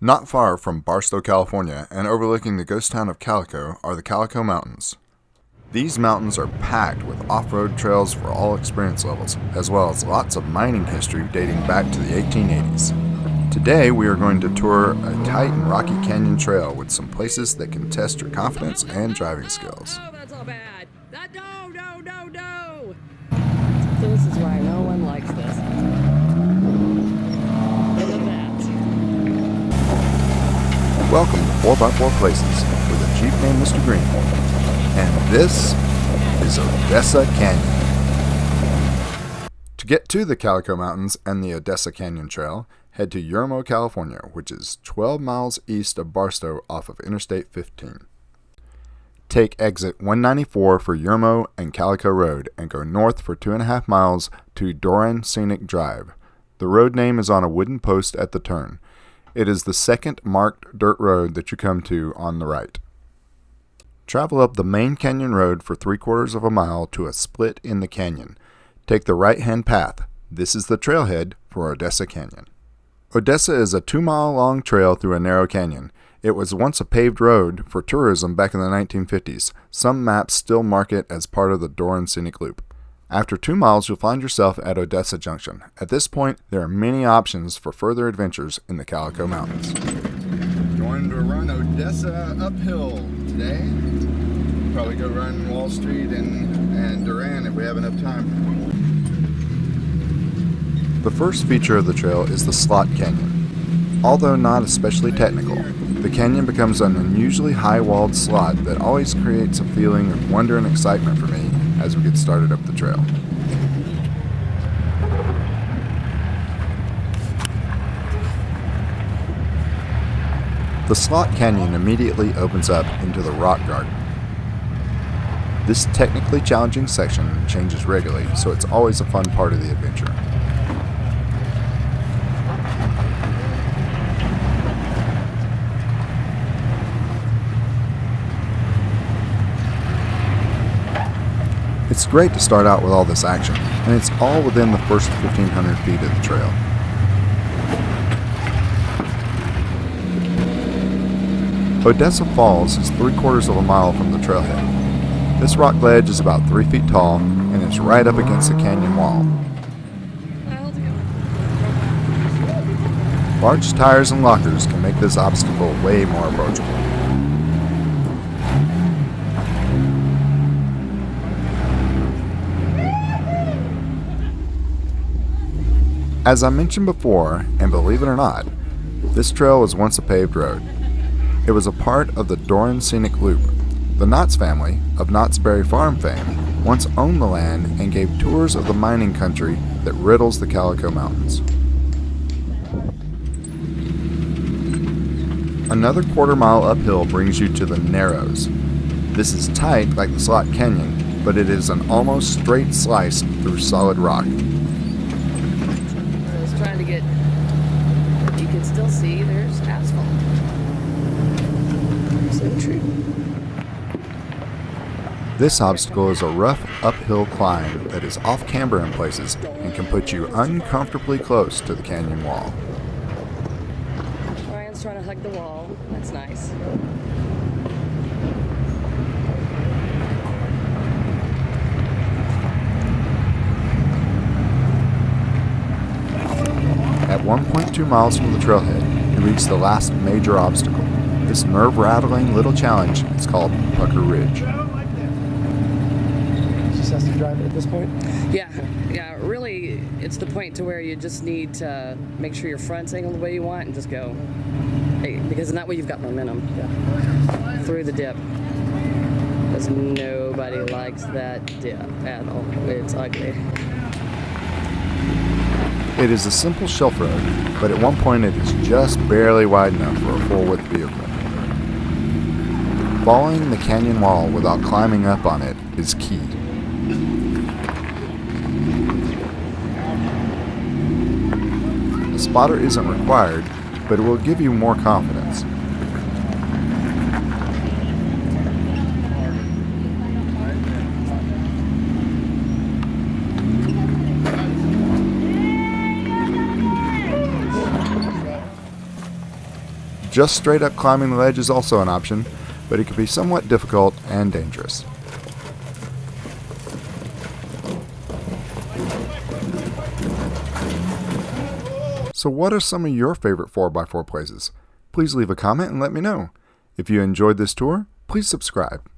Not far from Barstow, California, and overlooking the ghost town of Calico are the Calico Mountains. These mountains are packed with off-road trails for all experience levels, as well as lots of mining history dating back to the 1880s. Today we are going to tour a tight and rocky canyon trail with some places that can test your confidence and driving skills. Oh, that's all bad. No. This is why no one likes this. Look at that. Welcome to 4x4 Places with a Jeep named MrGreen. And this is Odessa Canyon. To get to the Calico Mountains and the Odessa Canyon Trail, head to Yermo, California, which is 12 miles east of Barstow off of Interstate 15. Take exit 194 for Yermo and Calico Road and go north for 2.5 miles to Doran Scenic Drive. The road name is on a wooden post at the turn. It is the second marked dirt road that you come to on the right. Travel up the main canyon road for 3/4 of a mile to a split in the canyon. Take the right-hand path. This is the trailhead for Odessa Canyon. Odessa is a 2-mile-long trail through a narrow canyon. It was once a paved road for tourism back in the 1950s. Some maps still mark it as part of the Doran Scenic Loop. After 2 miles, you'll find yourself at Odessa Junction. At this point, there are many options for further adventures in the Calico Mountains. Going to run Odessa uphill today. Probably go run Wall Street and Duran if we have enough time. The first feature of the trail is the Slot Canyon. Although not especially technical, the canyon becomes an unusually high-walled slot that always creates a feeling of wonder and excitement for me as we get started up the trail. The Slot Canyon immediately opens up into the Rock Garden. This technically challenging section changes regularly, so it's always a fun part of the adventure. It's great to start out with all this action, and it's all within the first 1,500 feet of the trail. Odessa Falls is 3/4 of a mile from the trailhead. This rock ledge is about 3 feet tall, and it's right up against the canyon wall. Large tires and lockers can make this obstacle way more approachable. As I mentioned before, and believe it or not, this trail was once a paved road. It was a part of the Doran Scenic Loop. The Knotts family, of Knott's Berry Farm fame, once owned the land and gave tours of the mining country that riddles the Calico Mountains. Another 1/4 mile uphill brings you to the Narrows. This is tight like the Slot Canyon, but it is an almost straight slice through solid rock. Trying to get, you can still see there's asphalt. So true. This obstacle is a rough uphill climb that is off camber in places and can put you uncomfortably close to the canyon wall. Ryan's trying to hug the wall. That's nice. At 1.2 miles from the trailhead, you reach the last major obstacle. This nerve-rattling little challenge is called Pucker Ridge. Just has to drive it at this point? Yeah, really, it's the point to where you just need to make sure your front's angled the way you want and just go. Because in that way you've got momentum through the dip. Because nobody likes that dip at all. It's ugly. It is a simple shelf road, but at one point it is just barely wide enough for a full-width vehicle. Following the canyon wall without climbing up on it is key. A spotter isn't required, but it will give you more confidence. Just straight up climbing the ledge is also an option, but it can be somewhat difficult and dangerous. So what are some of your favorite 4x4 places? Please leave a comment and let me know. If you enjoyed this tour, please subscribe.